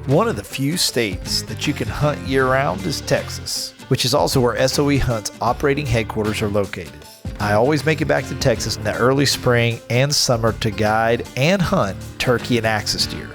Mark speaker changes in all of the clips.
Speaker 1: One of the few states that you can hunt year-round is Texas, which is also where SOE Hunt's operating headquarters are located. I always make it back to Texas in the early spring and summer to guide and hunt turkey and axis deer.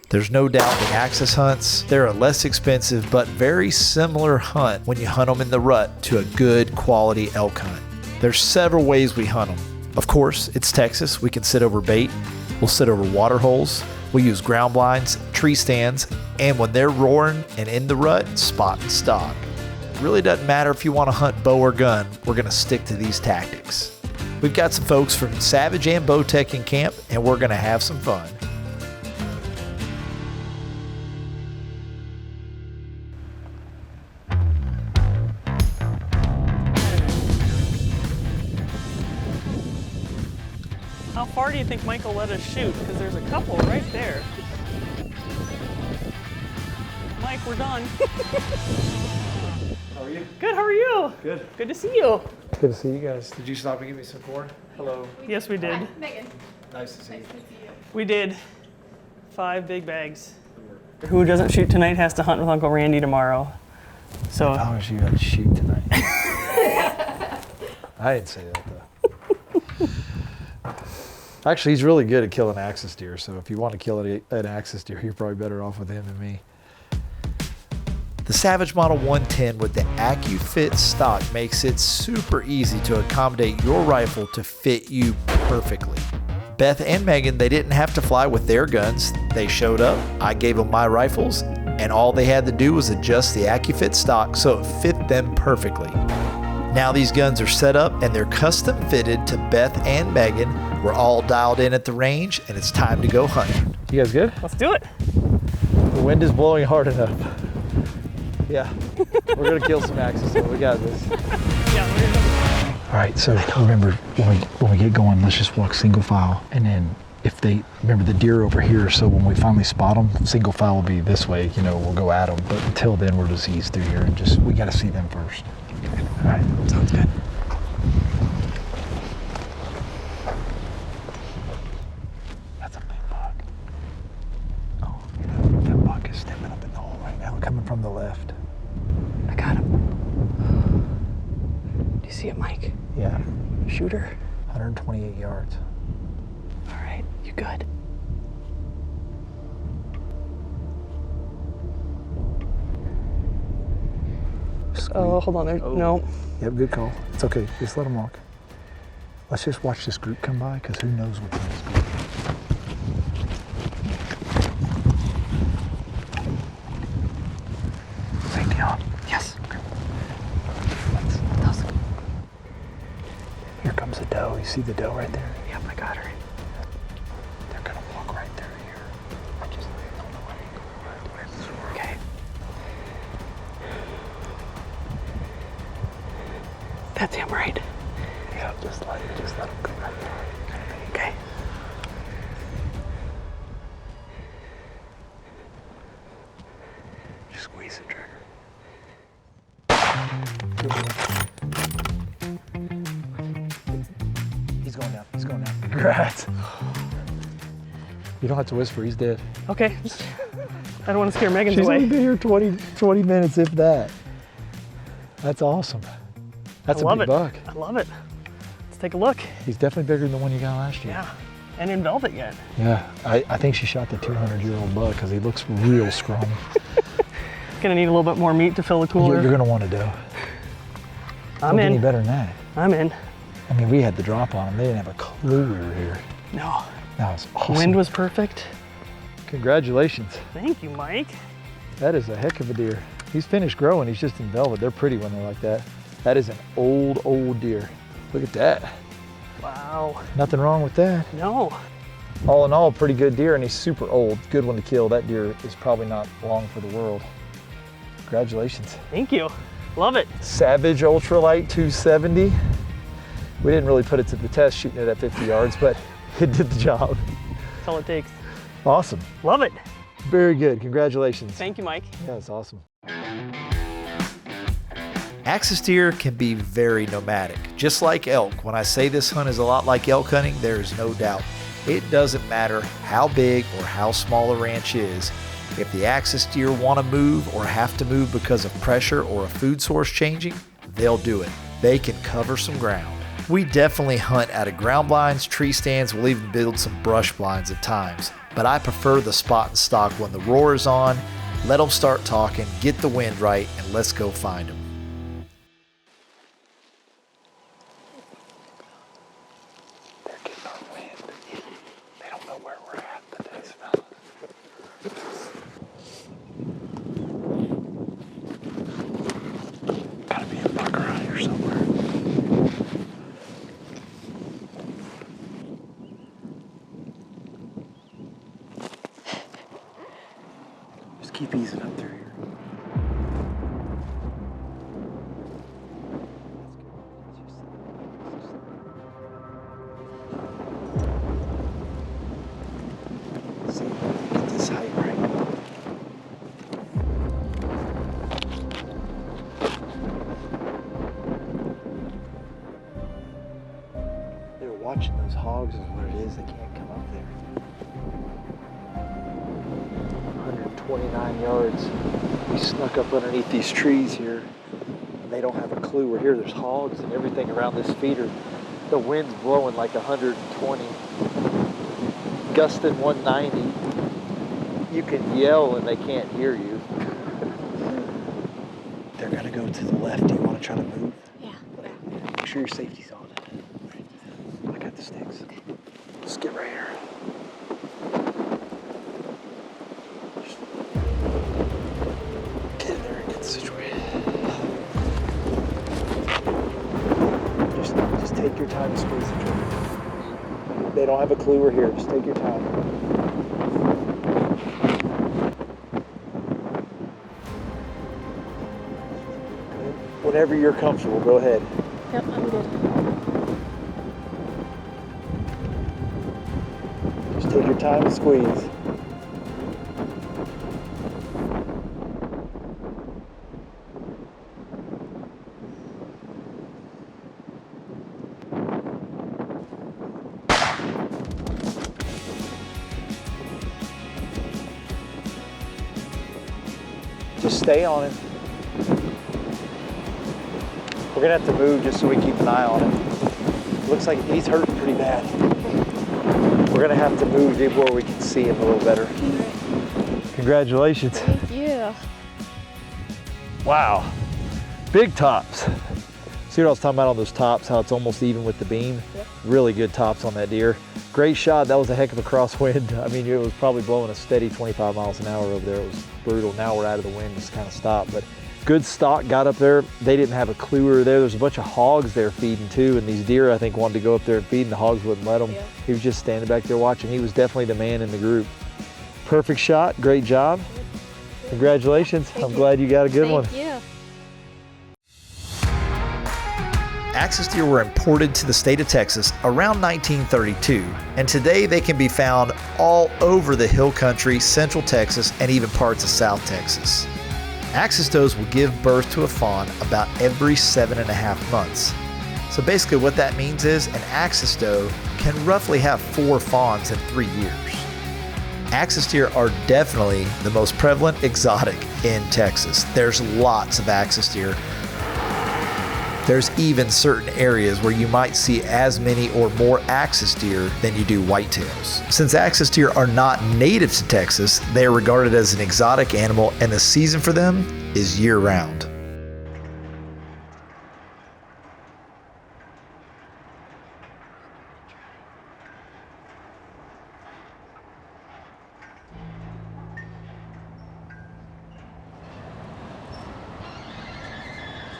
Speaker 1: There's no doubt that axis hunts, they're a less expensive but very similar hunt when you hunt them in the rut to a good quality elk hunt. There's several ways we hunt them. Of course, it's Texas. We can sit over bait. We'll sit over water holes. We'll use ground blinds, tree stands, and when they're roaring and in the rut, spot and stalk. It really doesn't matter if you want to hunt bow or gun, we're going to stick to these tactics. We've got some folks from Savage and Bowtech in camp, and we're going to have some fun.
Speaker 2: How far do you think Mike will let us shoot? Because there's a couple right there. Mike, we're done.
Speaker 1: How are you?
Speaker 2: Good, how are you?
Speaker 1: Good.
Speaker 2: Good to see you.
Speaker 1: Good to see you guys. Did you stop and give me some corn? Hello.
Speaker 2: Yes, we did.
Speaker 3: Hi, Megan.
Speaker 1: Nice to see you.
Speaker 2: We did. 5 big bags. Who doesn't shoot tonight has to hunt with Uncle Randy tomorrow. So.
Speaker 1: I promise you I'd shoot tonight. I didn't say that though. Actually, he's really good at killing axis deer, so if you want to kill an axis deer, you're probably better off with him than me. The Savage Model 110 with the AccuFit stock makes it super easy to accommodate your rifle to fit you perfectly. Beth and Megan, they didn't have to fly with their guns. They showed up, I gave them my rifles, and all they had to do was adjust the AccuFit stock so it fit them perfectly. Now these guns are set up and they're custom fitted to Beth and Megan. We're all dialed in at the range and it's time to go hunting. You guys good?
Speaker 2: Let's do it.
Speaker 1: The wind is blowing hard enough. Yeah, we're gonna kill some axis, so we got this.
Speaker 2: Yeah, we're gonna.
Speaker 1: All right, so remember when we get going, let's just walk single file, and then if they remember the deer over here, so when we finally spot them, single file will be this way. You know, we'll go at them, but until then, we'll just ease through here and we got to see them first. All right, sounds good. That's a big buck. Oh, that buck is stepping up in the hole right now, coming from the left.
Speaker 2: I got him. Do you see it, Mike?
Speaker 1: Yeah.
Speaker 2: Shooter.
Speaker 1: 128 yards.
Speaker 2: All right, you good? Oh, hold on there.
Speaker 1: Oh.
Speaker 2: No.
Speaker 1: Yep, good call. It's okay. Just let them walk. Let's just watch this group come by, because who knows what's in this group. Safety on. Yes. Here comes a doe. You see the doe right there?
Speaker 2: Yep, I got her.
Speaker 1: They're going to walk right there here. I just don't know where to go.
Speaker 2: Okay. That's him, right?
Speaker 1: Yeah, just let him go right there.
Speaker 2: Okay.
Speaker 1: Just squeeze the trigger. He's going down. He's going down. Congrats. You don't have to whisper. He's dead.
Speaker 2: Okay. I don't want to scare Megan's
Speaker 1: She's
Speaker 2: away.
Speaker 1: only been here 20 minutes, if that. That's awesome. That's a big buck.
Speaker 2: I love it. Let's take a look.
Speaker 1: He's definitely bigger than the one you got last year.
Speaker 2: Yeah. And in velvet yet.
Speaker 1: Yeah. I think she shot the 200-year-old buck because he looks real scrawny.
Speaker 2: Gonna need a little bit more meat to fill the cooler.
Speaker 1: You're going to want to do.
Speaker 2: I'm in.
Speaker 1: Any better than that.
Speaker 2: I'm in.
Speaker 1: I mean, we had the drop on him. They didn't have a clue we were here.
Speaker 2: No.
Speaker 1: That was awesome.
Speaker 2: Wind was perfect.
Speaker 1: Congratulations.
Speaker 2: Thank you, Mike.
Speaker 1: That is a heck of a deer. He's finished growing. He's just in velvet. They're pretty when they're like that. That is an old deer. Look at that.
Speaker 2: Wow.
Speaker 1: Nothing wrong with that.
Speaker 2: No.
Speaker 1: All in all, pretty good deer, and he's super old. Good one to kill. That deer is probably not long for the world. Congratulations.
Speaker 2: Thank you. Love it.
Speaker 1: Savage Ultralight 270. We didn't really put it to the test shooting it at 50 yards, but it did the job.
Speaker 2: That's all it takes.
Speaker 1: Awesome.
Speaker 2: Love it.
Speaker 1: Very good. Congratulations.
Speaker 2: Thank you, Mike.
Speaker 1: Yeah, that's awesome. Axis deer can be very nomadic, just like elk. When I say this hunt is a lot like elk hunting, there is no doubt. It doesn't matter how big or how small a ranch is. If the axis deer want to move or have to move because of pressure or a food source changing, they'll do it. They can cover some ground. We definitely hunt out of ground blinds, tree stands, we'll even build some brush blinds at times. But I prefer the spot and stalk when the roar is on. Let them start talking, get the wind right, and let's go find them. They're getting our wind. They don't know where we're at, but they smell it. Gotta be a buck around here somewhere. Just keep easing up through here. See, get this height right. They're watching those hogs is what it is. They can't come up there. 129 yards. We snuck up underneath these trees here. And they don't have a clue we're here. There's hogs and everything around this feeder. The wind's blowing like 120. Gusting 190. You can yell and they can't hear you. They're gonna go to the left. Do you want to try to move?
Speaker 3: Yeah.
Speaker 1: Okay. Make sure your safety's on. I got the sticks. Just get right here. Just get in there and get situated. Just take your time to squeeze the trigger. They don't have a clue we're here. Just take your time. Whenever you're comfortable, go ahead.
Speaker 3: Yep, I'm good.
Speaker 1: Just take your time and squeeze. Just stay on it. We're gonna have to move just so we keep an eye on him. Looks like he's hurting pretty bad. We're gonna have to move where we can see him a little better. Congratulations.
Speaker 3: Thank you.
Speaker 1: Wow, big tops. See what I was talking about on those tops, how it's almost even with the beam?
Speaker 3: Yep.
Speaker 1: Really good tops on that deer. Great shot, that was a heck of a crosswind. I mean, it was probably blowing a steady 25 miles an hour over there. It was brutal. Now we're out of the wind, just kind of stopped. But good stalk, got up there. They didn't have a clue we were there. There's a bunch of hogs there feeding too, and these deer, I think, wanted to go up there and feed, and the hogs wouldn't let them.
Speaker 3: Yeah.
Speaker 1: He was just standing back there watching. He was definitely the man in the group. Perfect shot, great job. Congratulations. I'm glad you got a good one.
Speaker 3: Thank you.
Speaker 1: Axis deer were imported to the state of Texas around 1932, and today they can be found all over the hill country, central Texas, and even parts of South Texas. Axis does will give birth to a fawn about every 7.5 months. So basically what that means is an axis doe can roughly have 4 fawns in 3 years. Axis deer are definitely the most prevalent exotic in Texas. There's lots of axis deer. There's even certain areas where you might see as many or more axis deer than you do whitetails. Since axis deer are not native to Texas, they are regarded as an exotic animal, and the season for them is year-round.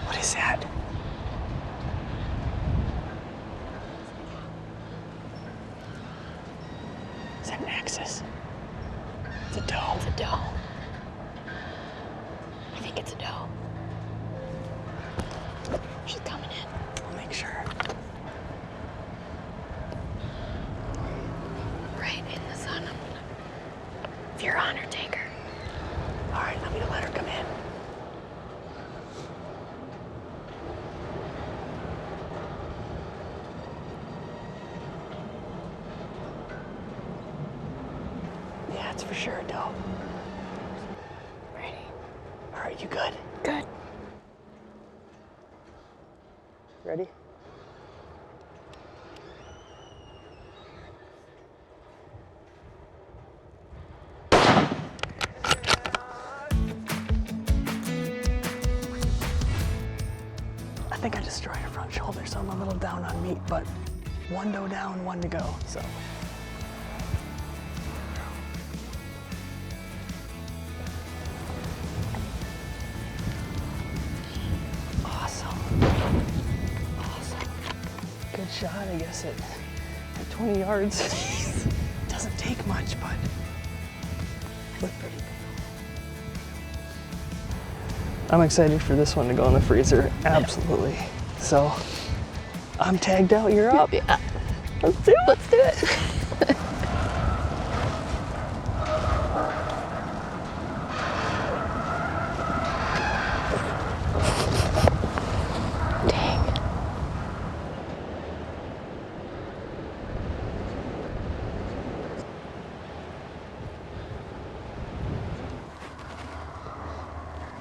Speaker 1: What is that? Is that an axis? It's a doe.
Speaker 3: It's a doe. I think it's a doe. She's coming in.
Speaker 1: I'll make sure.
Speaker 3: Right in the sun. If you're on her, take her.
Speaker 1: All right, I'm gonna let her come in.
Speaker 2: That's for sure, dope.
Speaker 3: Ready?
Speaker 2: All right, you good?
Speaker 3: Good.
Speaker 2: Ready? I think I destroyed a front shoulder, so I'm a little down on meat, but one doe down, one to go, so. Awesome. Good shot, I guess, at 20 yards. Doesn't take much, but looked pretty good. I'm excited for this one to go in the freezer, absolutely. So, I'm tagged out, you're up.
Speaker 3: Yeah. Let's do it. Let's do it. Dang.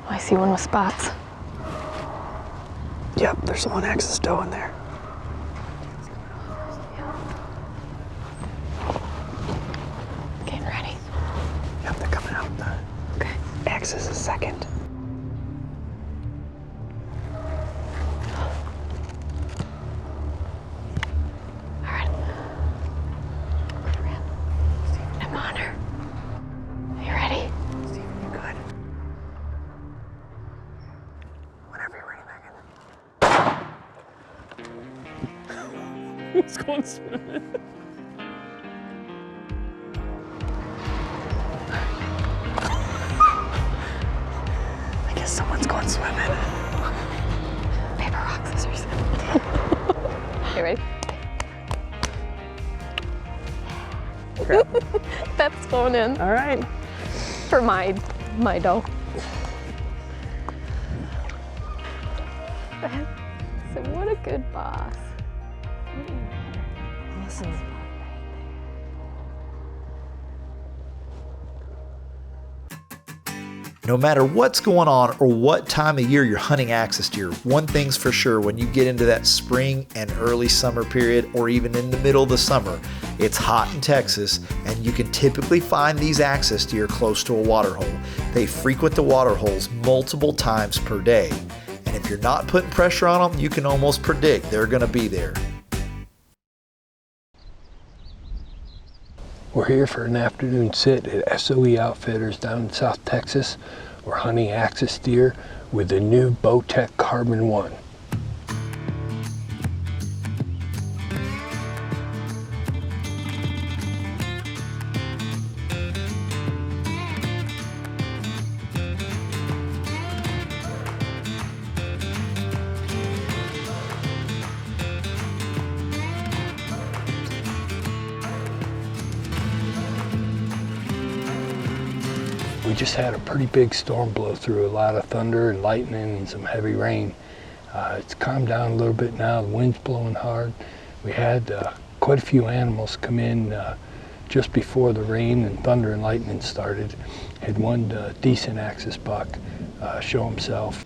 Speaker 3: I see one with spots.
Speaker 2: Yep, there's one axis doe in there.
Speaker 3: Getting ready.
Speaker 2: Yep, they're coming out.
Speaker 3: Okay.
Speaker 2: Axis is second.
Speaker 3: All right. I'm on her. Are you ready?
Speaker 2: Steven, you good? Whenever you're ready, Megan. Who's going swimming? I guess someone's going swimming.
Speaker 3: Paper, rock, scissors. You ready?
Speaker 2: Crap.
Speaker 3: That's going in
Speaker 2: All right.
Speaker 3: for my dough. So what a good boss.
Speaker 2: Listen.
Speaker 1: No matter what's going on or what time of year you're hunting axis deer, one thing's for sure: when you get into that spring and early summer period, or even in the middle of the summer, it's hot in Texas, and you can typically find these axis deer close to a water hole. They frequent the water holes multiple times per day, and if you're not putting pressure on them, you can almost predict they're going to be there.
Speaker 4: We're here for an afternoon sit at SOE Outfitters down in South Texas. We're hunting axis deer with the new Bowtech Carbon 1. We just had a pretty big storm blow through, a lot of thunder and lightning and some heavy rain. It's calmed down a little bit now, the wind's blowing hard. We had quite a few animals come in just before the rain and thunder and lightning started. Had one decent axis buck show himself.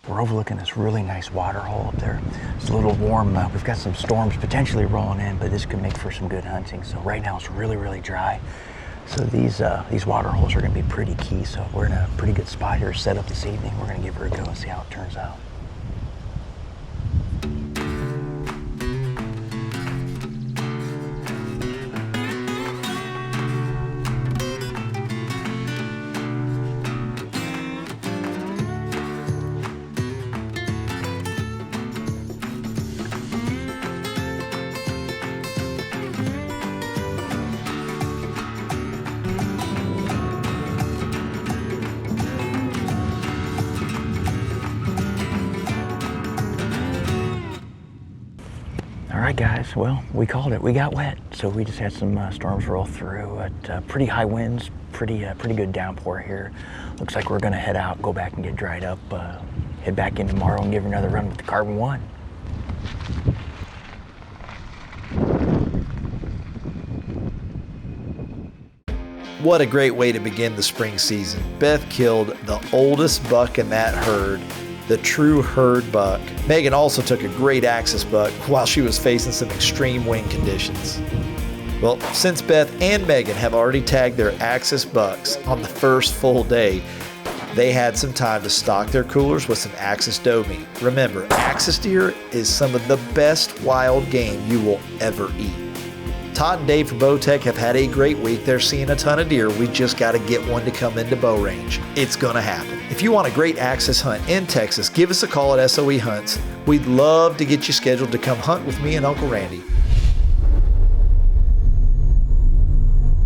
Speaker 5: We're overlooking this really nice water hole up there. It's a little warm. We've got some storms potentially rolling in, but this could make for some good hunting. So right now it's really, really dry. So these water holes are going to be pretty key. So we're in a pretty good spot here set up this evening. We're going to give her a go and see how it turns out. All right, guys, well, we called it. We got wet, so we just had some storms roll through at pretty high winds, pretty good downpour here. Looks like we're gonna head out, go back and get dried up, head back in tomorrow and give her another run with the Carbon 1.
Speaker 1: What a great way to begin the spring season. Beth killed the oldest buck in that herd, the true herd buck. Megan also took a great axis buck while she was facing some extreme wind conditions. Well, since Beth and Megan have already tagged their axis bucks on the first full day, they had some time to stock their coolers with some axis doe meat. Remember, axis deer is some of the best wild game you will ever eat. Todd and Dave from Bowtech have had a great week. They're seeing a ton of deer. We just got to get one to come into bow range. It's going to happen. If you want a great axis hunt in Texas, give us a call at SOE Hunts. We'd love to get you scheduled to come hunt with me and Uncle Randy.